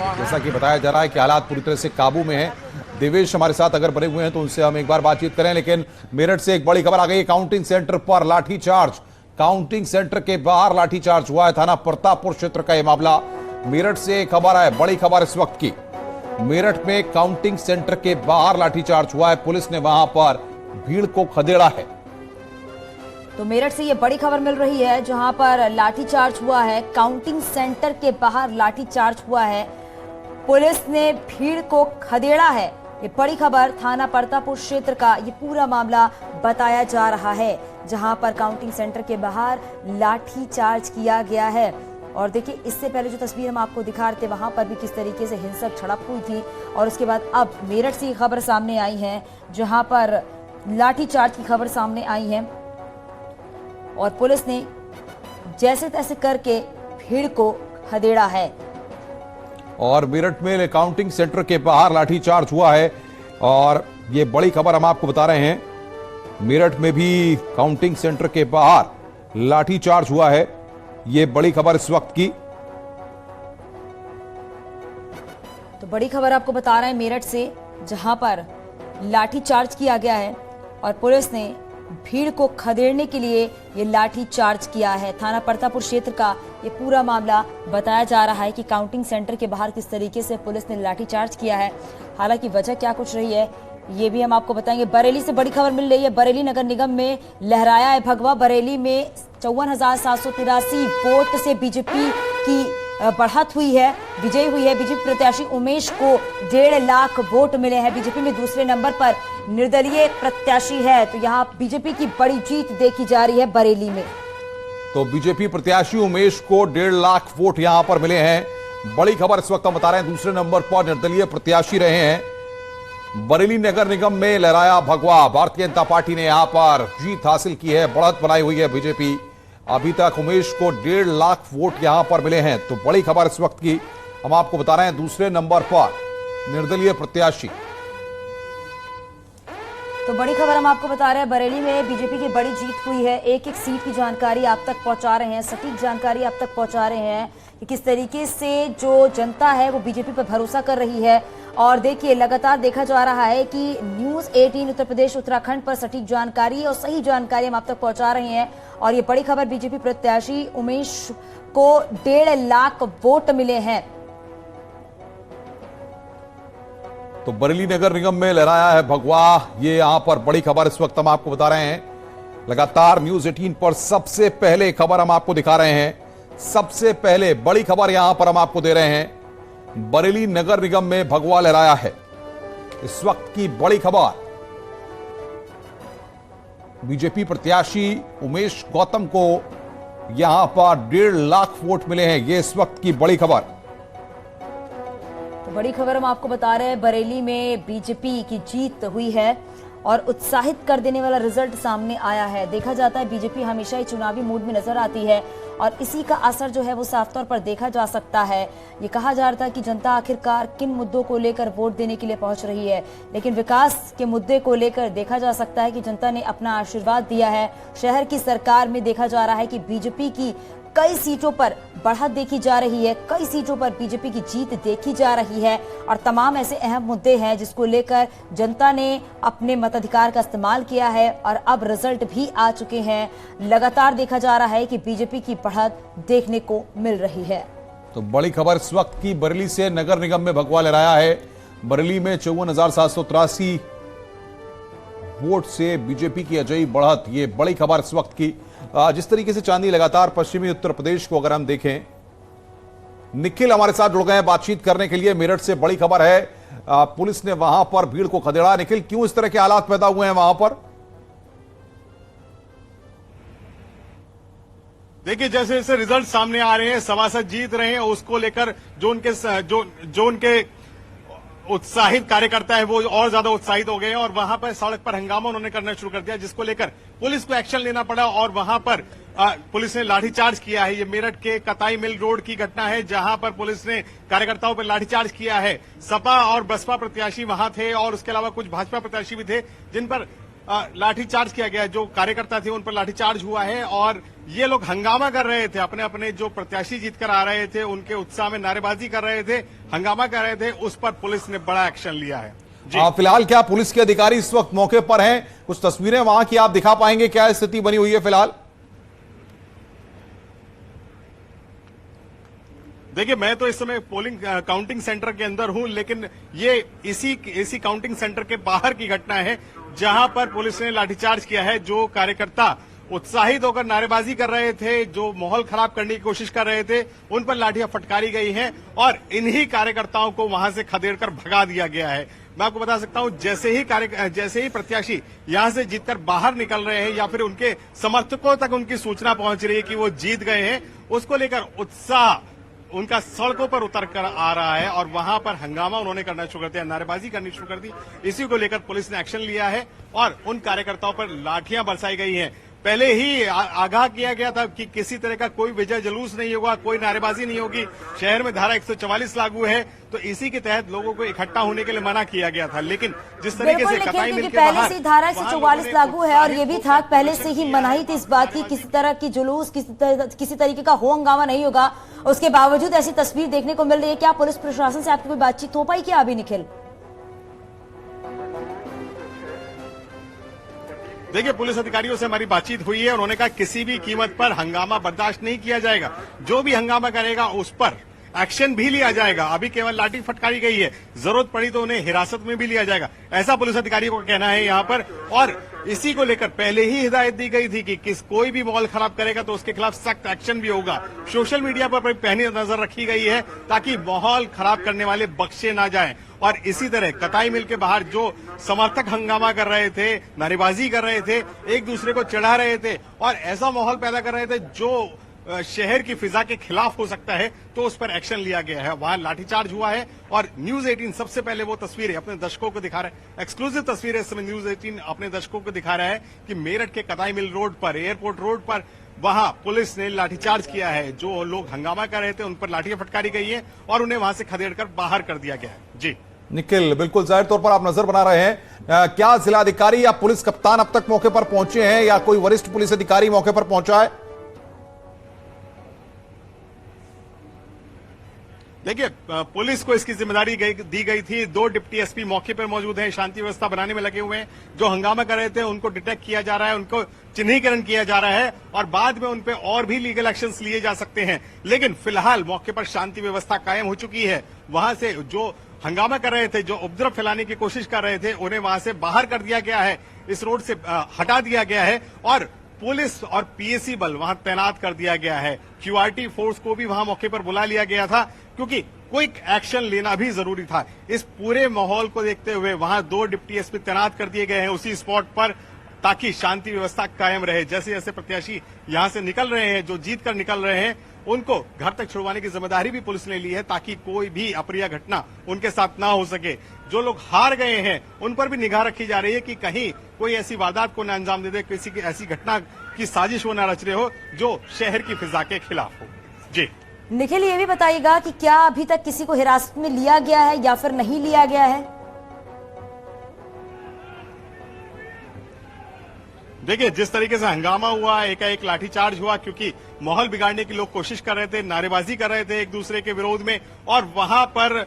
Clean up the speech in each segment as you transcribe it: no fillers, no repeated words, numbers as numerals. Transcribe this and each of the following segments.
जैसा कि बताया जा रहा है कि हालात पूरी तरह से काबू में है। देवेश हमारे साथ अगर बने हुए हैं तो उनसे हम एक बार बातचीत करें। लेकिन मेरठ से एक बड़ी खबर आ गई है, काउंटिंग सेंटर पर लाठीचार्ज। काउंटिंग सेंटर के बाहर लाठीचार्ज हुआ है। थाना प्रतापपुर क्षेत्र का यह मामला। मेरठ से खबर है, बड़ी खबर इस वक्त की। मेरठ में काउंटिंग सेंटर के बाहर लाठीचार्ज हुआ है। पुलिस ने वहां पर भीड़ को खदेड़ा है। तो मेरठ से ये बड़ी खबर मिल रही है, जहां पर लाठीचार्ज हुआ है। काउंटिंग सेंटर के बाहर लाठीचार्ज हुआ है। पुलिस ने भीड़ को खदेड़ा है। ये बड़ी खबर थाना प्रतापपुर क्षेत्र का ये पूरा मामला बताया जा रहा है, जहां पर काउंटिंग सेंटर के बाहर लाठीचार्ज किया गया है। और देखिए, इससे पहले जो तस्वीर हम आपको दिखा रहे थे, वहां पर भी किस तरीके से हिंसक झड़प हुई थी। और उसके बाद अब मेरठ से ये खबर सामने आई है, जहां पर लाठीचार्ज की खबर सामने आई है और पुलिस ने जैसे तैसे करके भीड़ को खदेड़ा है। और मेरठ में काउंटिंग सेंटर के बाहर लाठीचार्ज हुआ है और ये बड़ी खबर हम आपको बता रहे हैं। मेरठ में भी काउंटिंग सेंटर के बाहर लाठीचार्ज हुआ है। ये बड़ी खबर इस वक्त की। तो बड़ी खबर आपको बता रहे हैं मेरठ से, जहां पर लाठीचार्ज किया गया है और पुलिस ने भीड़ को खदेड़ने के लिए ये लाठी चार्ज किया है। थाना प्रतापपुर क्षेत्र का ये पूरा मामला बताया जा रहा है कि काउंटिंग सेंटर के बाहर किस तरीके से पुलिस ने लाठी चार्ज किया है। हालांकि वजह क्या कुछ रही है ये भी हम आपको बताएंगे। बरेली से बड़ी खबर मिल रही है। बरेली नगर निगम में लहराया है भगवा। बरेली में 54,783 वोट से बीजेपी की बढ़त हुई है, विजयी हुई है। बीजेपी प्रत्याशी उमेश को 1.5 लाख वोट मिले हैं। बीजेपी में दूसरे नंबर पर निर्दलीय प्रत्याशी है। तो यहाँ बीजेपी की बड़ी जीत देखी जा रही है बरेली में। तो बीजेपी प्रत्याशी उमेश को 1.5 लाख वोट यहां पर मिले हैं। बड़ी खबर इस वक्त हम बता रहे हैं, दूसरे नंबर पर निर्दलीय प्रत्याशी रहे हैं। बरेली नगर निगम में लहराया भगवा। भारतीय जनता पार्टी ने यहां पर जीत हासिल की है, बढ़त बनाई हुई है बीजेपी। अभी तक उमेश को 1.5 लाख वोट यहां पर मिले हैं। तो बड़ी खबर इस वक्त की हम आपको बता रहे हैं, दूसरे नंबर पर निर्दलीय प्रत्याशी। तो बड़ी खबर हम आपको बता रहे हैं, बरेली में बीजेपी की बड़ी जीत हुई है। एक एक सीट की जानकारी आप तक पहुंचा रहे हैं, सटीक जानकारी आप तक पहुंचा रहे हैं कि किस तरीके से जो जनता है वो बीजेपी पर भरोसा कर रही है। और देखिए, लगातार देखा जा रहा है कि न्यूज़ 18 उत्तर प्रदेश उत्तराखंड पर सटीक जानकारी और सही जानकारी हम आप तक पहुंचा रहे हैं। और ये बड़ी खबर, बीजेपी प्रत्याशी उमेश को 1.5 लाख वोट मिले हैं। तो बरेली नगर निगम में लहराया है भगवा। ये यहां पर बड़ी खबर इस वक्त हम आपको बता रहे हैं। लगातार न्यूज़ 18 पर सबसे पहले खबर हम आपको दिखा रहे हैं। सबसे पहले बड़ी खबर यहां पर हम आपको दे रहे हैं। बरेली नगर निगम में भगवा लहराया है। इस वक्त की बड़ी खबर, बीजेपी प्रत्याशी उमेश गौतम को यहां पर 1.5 लाख वोट मिले हैं। यह इस वक्त की बड़ी खबर। तो बड़ी खबर हम आपको बता रहे हैं, बरेली में बीजेपी की जीत हुई है और उत्साहित कर देने वाला रिजल्ट सामने आया है। देखा जाता है बीजेपी हमेशा ही चुनावी मूड में नजर आती है और इसी का असर जो है वो साफ तौर पर देखा जा सकता है। ये कहा जा रहा था कि जनता आखिरकार किन मुद्दों को लेकर वोट देने के लिए पहुंच रही है, लेकिन विकास के मुद्दे को लेकर देखा जा सकता है कि जनता ने अपना आशीर्वाद दिया है। शहर की सरकार में देखा जा रहा है कि बीजेपी की कई सीटों पर बढ़त देखी जा रही है, कई सीटों पर बीजेपी की जीत देखी जा रही है और तमाम ऐसे अहम मुद्दे हैं जिसको लेकर जनता ने अपने मताधिकार का इस्तेमाल किया है और अब रिजल्ट भी आ चुके हैं। लगातार देखा जा रहा है कि बीजेपी की बढ़त देखने को मिल रही है। तो बड़ी खबर इस वक्त की, बरेली से नगर निगम में भगवा लहराया है। बरेली में 54,783 वोट से बीजेपी की अजयी बढ़त। ये बड़ी खबर इस वक्त की। जिस तरीके से चांदी लगातार पश्चिमी उत्तर प्रदेश को अगर हम देखें, निखिल हमारे साथ जुड़ गए हैं बातचीत करने के लिए। मेरठ से बड़ी खबर है, पुलिस ने वहां पर भीड़ को खदेड़ा। निखिल, क्यों इस तरह के हालात पैदा हुए हैं वहां पर? देखिए, जैसे जैसे रिजल्ट सामने आ रहे हैं, सभासद जीत रहे हैं, उसको लेकर जो उनके उत्साहित कार्यकर्ता है वो और ज्यादा उत्साहित हो गए हैं और वहां पर सड़क पर हंगामा उन्होंने करना शुरू कर दिया, जिसको लेकर पुलिस को एक्शन लेना पड़ा और वहां पर पुलिस ने लाठीचार्ज किया है। ये मेरठ के कताई मिल रोड की घटना है, जहां पर पुलिस ने कार्यकर्ताओं पर लाठीचार्ज किया है। सपा और बसपा प्रत्याशी वहां थे और उसके अलावा कुछ भाजपा प्रत्याशी भी थे, जिन पर लाठीचार्ज किया गया। जो कार्यकर्ता थे उन पर लाठीचार्ज हुआ है और ये लोग हंगामा कर रहे थे, अपने अपने जो प्रत्याशी जीतकर आ रहे थे उनके उत्साह में नारेबाजी कर रहे थे, हंगामा कर रहे थे। उस पर पुलिस ने बड़ा एक्शन लिया है। फिलहाल क्या पुलिस के अधिकारी इस वक्त मौके पर हैं? कुछ तस्वीरें वहां की आप दिखा पाएंगे? क्या स्थिति बनी हुई है फिलहाल? देखिए, मैं तो इस समय पोलिंग काउंटिंग सेंटर के अंदर हूं, लेकिन ये इसी काउंटिंग सेंटर के बाहर की घटना है जहां पर पुलिस ने लाठीचार्ज किया है। जो कार्यकर्ता उत्साहित होकर नारेबाजी कर रहे थे, जो माहौल खराब करने की कोशिश कर रहे थे, उन पर लाठियां फटकारी गई हैं और इन्हीं कार्यकर्ताओं को वहां से खदेड़कर भगा दिया गया है। मैं आपको बता सकता हूं, जैसे ही प्रत्याशी यहां से जीतकर बाहर निकल रहे हैं या फिर उनके समर्थकों तक उनकी सूचना पहुंच रही है कि वो जीत गए हैं, उसको लेकर उत्साह उनका सड़कों पर उतर कर आ रहा है और वहां पर हंगामा उन्होंने करना शुरू कर दिया, नारेबाजी करनी शुरू कर दी। इसी को लेकर पुलिस ने एक्शन लिया है और उन कार्यकर्ताओं पर लाठियां बरसाई गई हैं। पहले ही आगाह किया गया था कि किसी तरह का कोई विजय जुलूस नहीं होगा, कोई नारेबाजी नहीं होगी। शहर में धारा 144 लागू है, तो इसी के तहत लोगों को इकट्ठा होने के लिए मना किया गया था। लेकिन जिस तरीके से कताई मिल के पहले से धारा 144 लागू है और ये भी था पहले से ही मनाही थी इस बात की, किसी तरह की जुलूस, किसी तरीके का हो हंगामा नहीं होगा। उसके बावजूद ऐसी तस्वीर देखने को मिल रही है। क्या पुलिस प्रशासन से आपकी कोई बातचीत हो पाई क्या अभी निखिल? देखिए, पुलिस अधिकारियों से हमारी बातचीत हुई है। उन्होंने कहा किसी भी कीमत पर हंगामा बर्दाश्त नहीं किया जाएगा। जो भी हंगामा करेगा उस पर एक्शन भी लिया जाएगा। अभी केवल लाठी फटकारी गई है, जरूरत पड़ी तो उन्हें हिरासत में भी लिया जाएगा, ऐसा पुलिस अधिकारियों का कहना है यहाँ पर। और इसी को लेकर पहले ही हिदायत दी गई थी कि कोई भी माहौल खराब करेगा तो उसके खिलाफ सख्त एक्शन भी होगा। सोशल मीडिया पर पैनी नजर रखी गई है ताकि माहौल खराब करने वाले बख्शे ना जाएं। और इसी तरह कताई मिल के बाहर जो समर्थक हंगामा कर रहे थे, नारेबाजी कर रहे थे, एक दूसरे को चढ़ा रहे थे और ऐसा माहौल पैदा कर रहे थे जो शहर की फिजा के खिलाफ हो सकता है, तो उस पर एक्शन लिया गया है। वहां लाठीचार्ज हुआ है और न्यूज 18 सबसे पहले वो तस्वीरें अपने दर्शकों को दिखा रहा है। एक्सक्लूसिव तस्वीरें इस समय न्यूज 18 अपने दर्शकों को दिखा रहा है कि मेरठ के कताई मिल रोड पर, एयरपोर्ट रोड पर, वहां पुलिस ने लाठीचार्ज किया है। जो लोग हंगामा कर रहे थे उन पर लाठियां फटकारी गई है और उन्हें वहां से खदेड़कर बाहर कर दिया गया है। जी निखिल, बिल्कुल जाहिर तौर पर आप नजर बना रहे हैं। क्या जिलाधिकारी या पुलिस कप्तान अब तक मौके पर पहुंचे हैं या कोई वरिष्ठ पुलिस अधिकारी मौके पर पहुंचा है? देखिए, पुलिस को इसकी जिम्मेदारी दी गई थी। 2 डिप्टी एसपी मौके पर मौजूद हैं, शांति व्यवस्था बनाने में लगे हुए हैं। जो हंगामा कर रहे थे उनको डिटेक्ट किया जा रहा है, उनको चिन्हीकरण किया जा रहा है और बाद में उन पे और भी लीगल एक्शंस लिए जा सकते हैं। लेकिन फिलहाल मौके पर शांति व्यवस्था कायम हो चुकी है। वहां से जो हंगामा कर रहे थे, जो उपद्रव फैलाने की कोशिश कर रहे थे, उन्हें वहां से बाहर कर दिया गया है, इस रोड से हटा दिया गया है और पुलिस और पीएसी बल वहां तैनात कर दिया गया है। क्यूआरटी फोर्स को भी वहां मौके पर बुला लिया गया था क्योंकि क्विक एक्शन लेना भी जरूरी था। इस पूरे माहौल को देखते हुए वहां 2 डिप्टी एसपी तैनात कर दिए गए हैं उसी स्पॉट पर, ताकि शांति व्यवस्था कायम रहे। जैसे जैसे प्रत्याशी यहां से निकल रहे हैं, जो जीत कर निकल रहे हैं, उनको घर तक छुड़वाने की जिम्मेदारी भी पुलिस ने ली है ताकि कोई भी अप्रिय घटना उनके साथ ना हो सके। जो लोग हार गए हैं उन पर भी निगाह रखी जा रही है कि कहीं कोई ऐसी वारदात को न अंजाम दे दे, किसी की ऐसी घटना की साजिश वो न रच रहे हो जो शहर की फिजा के खिलाफ हो। जी निखिल, ये भी बताइएगा कि क्या अभी तक किसी को हिरासत में लिया गया है या फिर नहीं लिया गया है? देखिए, जिस तरीके से हंगामा हुआ, एकाएक लाठीचार्ज हुआ क्योंकि माहौल बिगाड़ने की लोग कोशिश कर रहे थे, नारेबाजी कर रहे थे एक दूसरे के विरोध में और वहां पर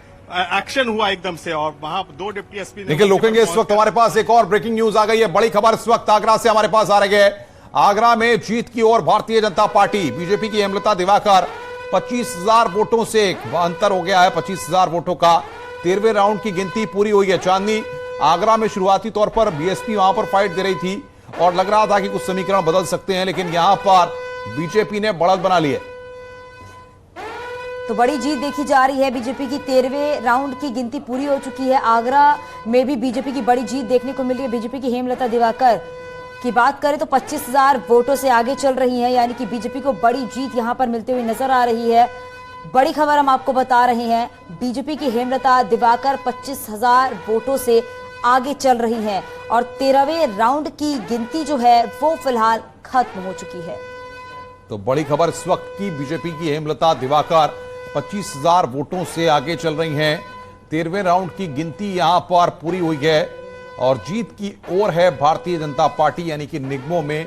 एक्शन हुआ एकदम से और वहां 2 डिप्टी एसपी लेकिन रोकेंगे। इस वक्त हमारे पास एक और ब्रेकिंग न्यूज आ गई है, बड़ी खबर इस वक्त आगरा से हमारे पास आ रही है। आगरा में जीत की ओर भारतीय जनता पार्टी, बीजेपी की हेमलता दिवाकर 25,000 वोटों से अंतर हो गया है, 25,000 वोटों का। 13वें राउंड की गिनती पूरी हुई है। चांदनी आगरा में शुरुआती तौर पर बीएसपी वहां पर फाइट दे रही थी और लग रहा था कि कुछ समीकरण बदल सकते हैं, लेकिन यहां पर बीजेपी ने बढ़त बना ली है। तो बड़ी जीत देखी जा रही है। बीजेपी की 13वें राउंड की गिनती पूरी हो चुकी है। आगरा में भी बीजेपी की बड़ी जीत देखने को मिली है। बीजेपी की हेमलता दिवाकर की बात करें तो 25,000 वोटों से आगे चल रही हैं, यानी कि बीजेपी को बड़ी जीत यहां पर मिलती हुई नजर आ रही है। बड़ी खबर हम आपको बता रहे हैं, बीजेपी की हेमलता दिवाकर 25,000 वोटों से आगे चल रही हैं और 13वें राउंड की गिनती जो है वो फिलहाल खत्म हो चुकी है। तो बड़ी खबर इस वक्त की, बीजेपी की हेमलता दिवाकर 25,000 वोटों से आगे चल रही हैं। 13वें राउंड की गिनती यहां पर पूरी हुई है और जीत की ओर है भारतीय जनता पार्टी, यानी कि निगमों में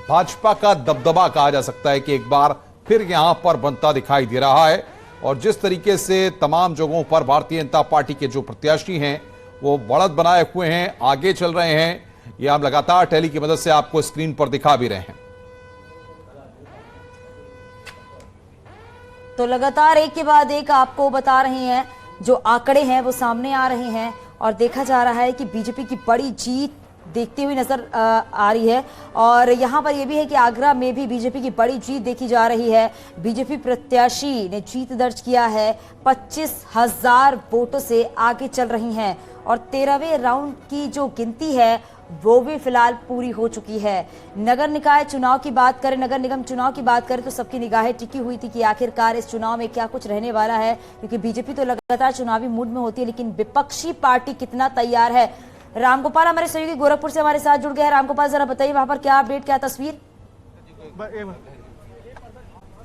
भाजपा का दबदबा कहा जा सकता है कि एक बार फिर यहां पर बनता दिखाई दे रहा है। और जिस तरीके से तमाम जगहों पर भारतीय जनता पार्टी के जो प्रत्याशी हैं वो बढ़त बनाए हुए हैं, आगे चल रहे हैं, ये हम लगातार टेली की मदद से आपको स्क्रीन पर दिखा भी रहे हैं। तो लगातार एक के बाद एक आपको बता रहे हैं, जो आंकड़े हैं वो सामने आ रहे हैं और देखा जा रहा है कि बीजेपी की बड़ी जीत देखती हुई नजर आ रही है। और यहां पर यह भी है कि आगरा में भी बीजेपी की बड़ी जीत देखी जा रही है। बीजेपी प्रत्याशी ने जीत दर्ज किया है, 25,000 वोटों से आगे चल रही हैं और 13वें राउंड की जो गिनती है वो भी फिलहाल पूरी हो चुकी है। नगर निकाय चुनाव की बात करें, नगर निगम चुनाव की बात करें तो सबकी निगाहें टिकी हुई थी कि आखिरकार इस चुनाव में क्या कुछ रहने वाला है, क्योंकि बीजेपी तो लगातार चुनावी मूड में होती है, लेकिन विपक्षी पार्टी कितना तैयार है। रामगोपाल हमारे सहयोगी गोरखपुर से हमारे साथ जुड़ गए हैं। रामगोपाल, जरा बताइए वहां पर क्या अपडेट, क्या तस्वीर?